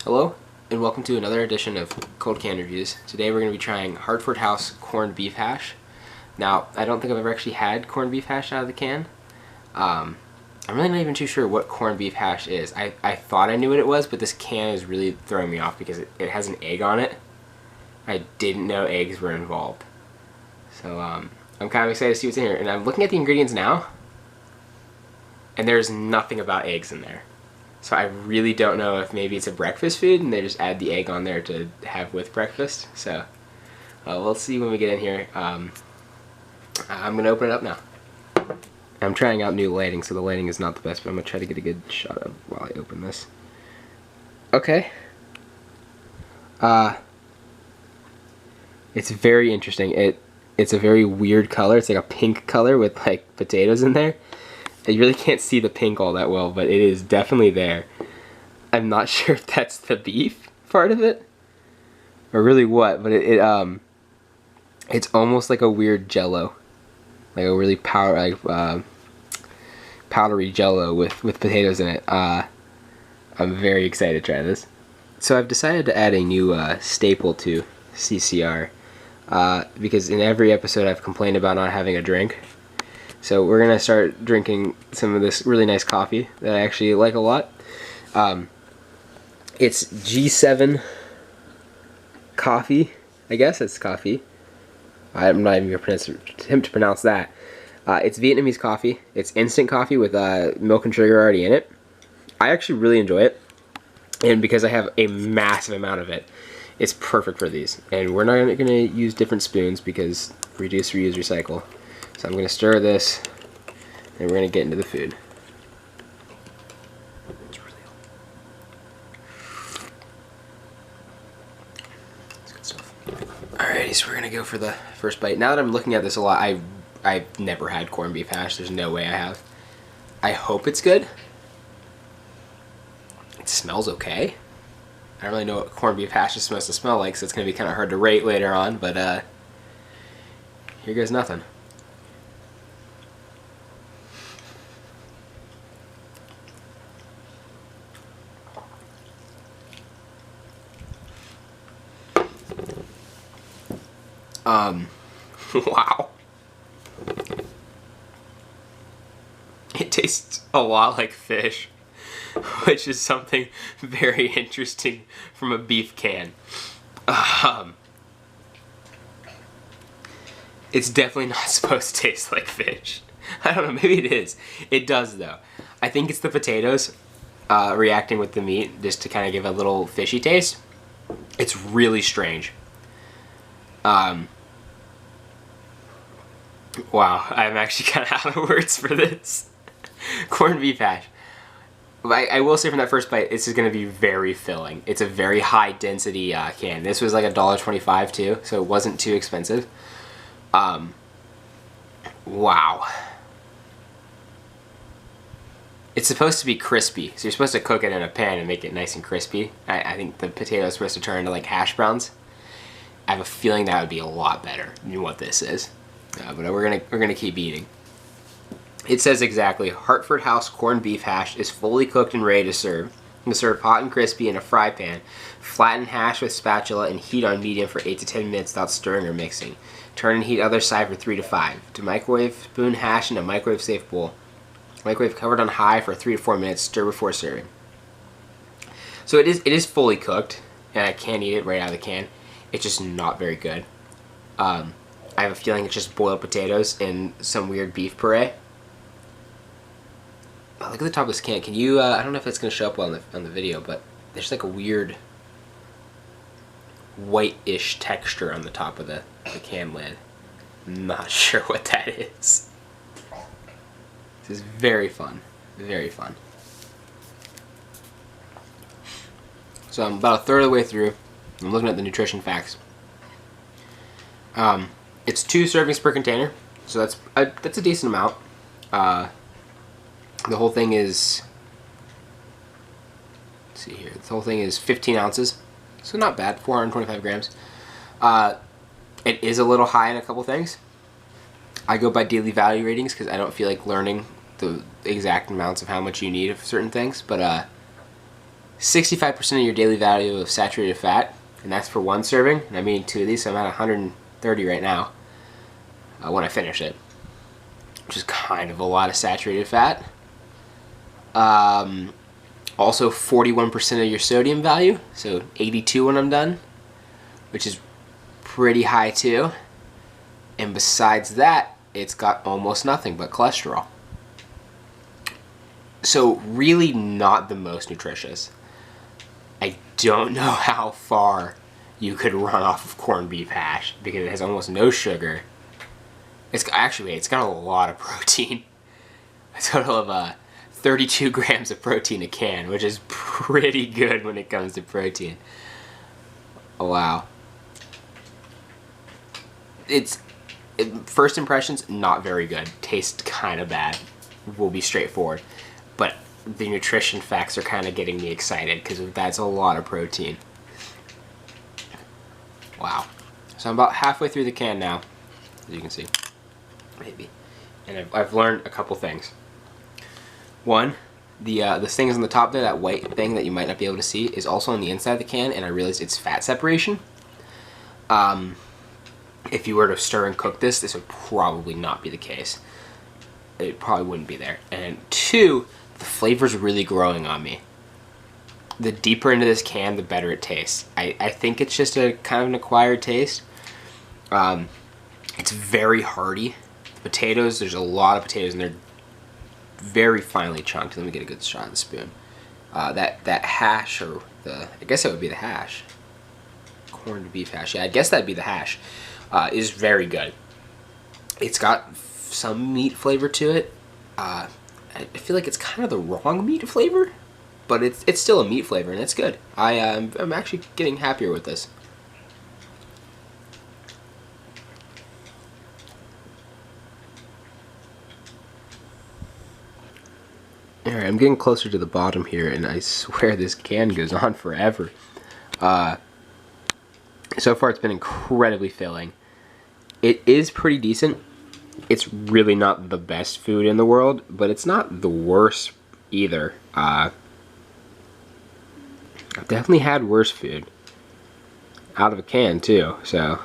Hello, and welcome to another edition of Cold Can Reviews. Today we're going to be trying Hartford House corned beef hash. Now, I don't think I've ever actually had corned beef hash out of the can. I'm really not even too sure what corned beef hash is. I thought I knew what it was, but this can is really throwing me off because it has an egg on it. I didn't know eggs were involved. So I'm kind of excited to see what's in here. And I'm looking at the ingredients now, and there's nothing about eggs in there. So I really don't know if maybe it's a breakfast food and they just add the egg on there to have with breakfast. So we'll see when we get in here. I'm going to open it up now. I'm trying out new lighting, so the lighting is not the best, but I'm going to try to get a good shot of while I open this. Okay. It's very interesting. It's a very weird color. It's like a pink color with like potatoes in there. You really can't see the pink all that well, but it is definitely there. I'm not sure if that's the beef part of it, or really what, but it's almost like a weird jello, like a really powdery jello with potatoes in it. I'm very excited to try this. So I've decided to add a new staple to CCR because in every episode I've complained about not having a drink. So we're going to start drinking some of this really nice coffee that I actually like a lot. It's G7 coffee. I guess it's coffee. I'm not even going to attempt to pronounce that. It's Vietnamese coffee. It's instant coffee with milk and sugar already in it. I actually really enjoy it. And because I have a massive amount of it, it's perfect for these. And we're not going to use different spoons because reduce, reuse, recycle. So I'm going to stir this, and we're going to get into the food. That's good stuff. Alrighty, so we're going to go for the first bite. Now that I'm looking at this a lot, I've never had corned beef hash. There's no way I have. I hope it's good. It smells okay. I don't really know what corned beef hash is supposed to smell like, so it's going to be kind of hard to rate later on, but here goes nothing. Wow. It tastes a lot like fish, which is something very interesting from a beef can. It's definitely not supposed to taste like fish. I don't know, maybe it is. It does though. I think it's the potatoes reacting with the meat just to kind of give a little fishy taste. It's really strange. Wow, I'm actually kind of out of words for this. Corned beef hash. I will say from that first bite, this is going to be very filling. It's a very high density can. This was like $1.25 too, so it wasn't too expensive. Wow. It's supposed to be crispy, so you're supposed to cook it in a pan and make it nice and crispy. I think the potato is supposed to turn into like hash browns. I have a feeling that would be a lot better than what this is. But we're gonna keep eating. It says exactly, Hartford House corned beef hash is fully cooked and ready to serve. You can serve hot and crispy in a fry pan. Flatten hash with spatula and heat on medium for 8 to 10 minutes without stirring or mixing. Turn and heat other side for 3 to 5. To microwave, spoon hash in a microwave safe bowl. Microwave covered on high for 3 to 4 minutes. Stir before serving. So it is fully cooked, and I can eat it right out of the can. It's just not very good. I have a feeling it's just boiled potatoes and some weird beef puree. Oh, look at the top of this can. Can you, I don't know if it's going to show up well on the video, but there's like a weird white-ish texture on the top of the can lid. I'm not sure what that is. This is very fun. Very fun. So I'm about a third of the way through. I'm looking at the nutrition facts. It's 2 servings per container, so that's a decent amount. The whole thing is, let's see here, the whole thing is 15 ounces, so not bad, 425 grams. It is a little high in a couple things. I go by daily value ratings because I don't feel like learning the exact amounts of how much you need of certain things, but 65% of your daily value of saturated fat, and that's for one serving, and I'm eating 2 of these, so I'm at 130 right now when I finish it, which is kind of a lot of saturated fat. Also 41% of your sodium value, so 82 when I'm done, which is pretty high too. And besides that, it's got almost nothing but cholesterol. So really not the most nutritious. I don't know how far you could run off of corned beef hash because it has almost no sugar. It's got a lot of protein. A total of 32 grams of protein a can, which is pretty good when it comes to protein. Oh, wow. First impressions, not very good. Tastes kind of bad. We'll be straightforward. But the nutrition facts are kind of getting me excited because that's a lot of protein. Wow. So I'm about halfway through the can now, as you can see. Maybe. And I've learned a couple things. One, the things on the top there, that white thing that you might not be able to see, is also on the inside of the can, and I realized it's fat separation. If you were to stir and cook this would probably not be the case. It probably wouldn't be there. And two, the flavor's really growing on me. The deeper into this can, the better it tastes. I think it's just a kind of an acquired taste. It's very hearty. The potatoes, there's a lot of potatoes, and they're very finely chunked. Let me get a good shot of the spoon. That hash, or I guess that would be the hash. Corned beef hash. Yeah, I guess that'd be the hash. Is very good. It's got some meat flavor to it. I feel like it's kind of the wrong meat flavor, but it's still a meat flavor, and it's good. I'm actually getting happier with this. Alright, I'm getting closer to the bottom here, and I swear this can goes on forever. So far it's been incredibly filling. It is pretty decent. It's really not the best food in the world, but it's not the worst either. I've definitely had worse food. Out of a can too, so.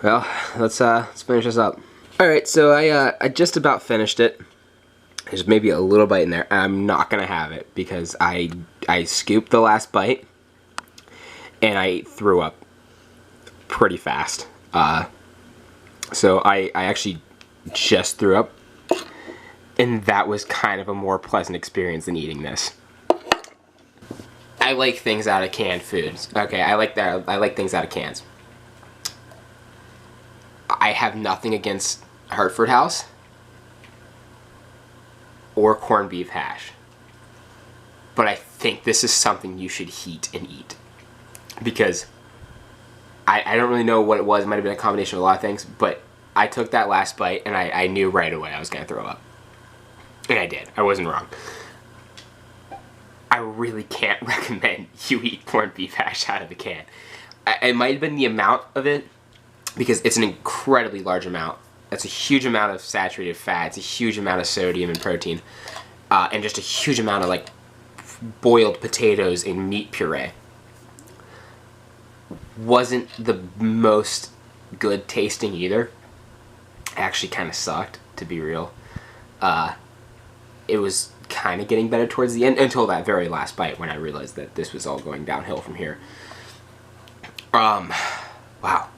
Well, let's finish this up. Alright, so I just about finished it. There's maybe a little bite in there. I'm not gonna have it because I scooped the last bite and I threw up pretty fast. So I actually just threw up, and that was kind of a more pleasant experience than eating this. I like things out of canned foods. Okay, I like that. I like things out of cans. I have nothing against Hartford House or corned beef hash, but I think this is something you should heat and eat, because I don't really know what it was. It might have been a combination of a lot of things, but I took that last bite and I knew right away I was going to throw up. And I did. I wasn't wrong. I really can't recommend you eat corned beef hash out of the can. It might have been the amount of it, because it's an incredibly large amount. That's a huge amount of saturated fat. It's a huge amount of sodium and protein. And just a huge amount of like boiled potatoes in meat puree. Wasn't the most good tasting either. It actually kind of sucked, to be real. It was kind of getting better towards the end, until that very last bite when I realized that this was all going downhill from here. Wow.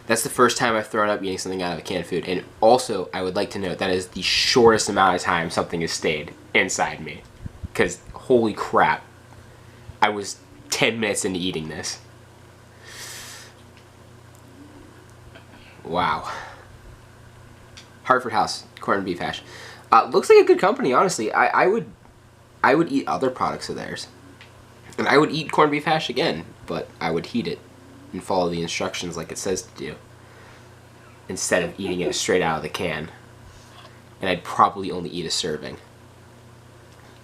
That's the first time I've thrown up eating something out of a canned food. And also, I would like to note that is the shortest amount of time something has stayed inside me. Because, holy crap, I was 10 minutes into eating this. Wow. Hartford House corned beef hash. Looks like a good company, honestly. I would eat other products of theirs. And I would eat corned beef hash again, but I would heat it and follow the instructions like it says to do, instead of eating it straight out of the can. And I'd probably only eat a serving,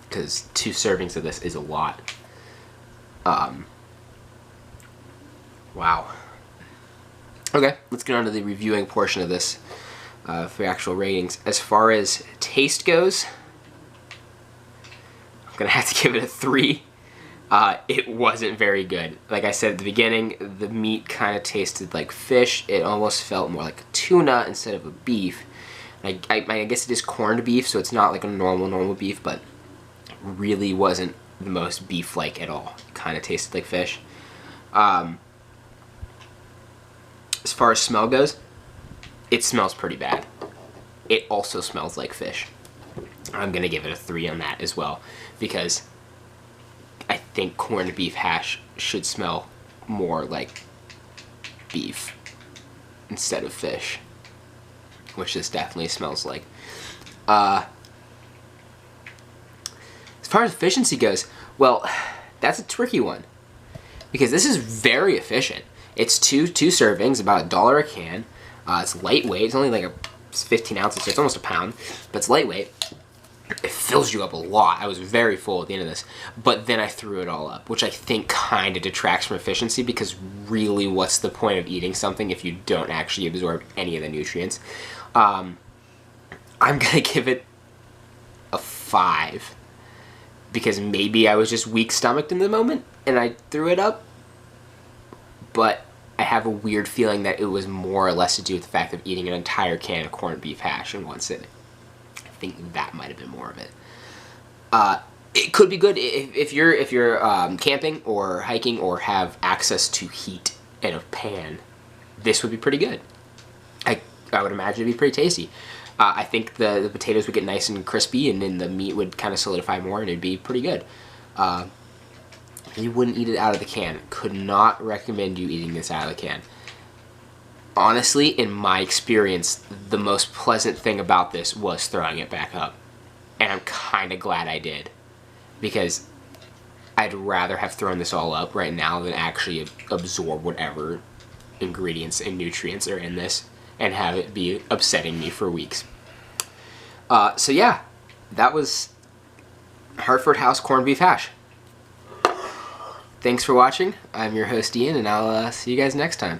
because 2 servings of this is a lot. Wow. Okay, let's get on to the reviewing portion of this for actual ratings. As far as taste goes, gonna have to give it a 3. It wasn't very good. Like I said at the beginning, the meat kind of tasted like fish. It almost felt more like a tuna instead of a beef. I guess it is corned beef, so it's not like a normal beef, but really wasn't the most beef-like at all. It kind of tasted like fish. As far as smell goes, it smells pretty bad. It also smells like fish. I'm gonna give it a 3 on that as well, because I think corned beef hash should smell more like beef instead of fish, which this definitely smells like. As far as efficiency goes, well, that's a tricky one, because this is very efficient. It's two servings, about $1 a can. It's lightweight. It's only like 15 ounces, so it's almost a pound, but it's lightweight. It fills you up a lot. I was very full at the end of this, but then I threw it all up, which I think kind of detracts from efficiency, because really, what's the point of eating something if you don't actually absorb any of the nutrients? I'm gonna give it a 5, because maybe I was just weak-stomached in the moment and I threw it up, but I have a weird feeling that it was more or less to do with the fact of eating an entire can of corned beef hash in one sitting. I think that might have been more of it. It could be good if you're camping or hiking or have access to heat in a pan. This would be pretty good. I would imagine it'd be pretty tasty. I think the potatoes would get nice and crispy, and then the meat would kind of solidify more, and it'd be pretty good. You wouldn't eat it out of the can. Could not recommend you eating this out of the can. Honestly, in my experience, the most pleasant thing about this was throwing it back up. And I'm kind of glad I did, because I'd rather have thrown this all up right now than actually absorb whatever ingredients and nutrients are in this and have it be upsetting me for weeks. So yeah, that was Hartford House corned beef hash. Thanks for watching. I'm your host Ian, and I'll see you guys next time.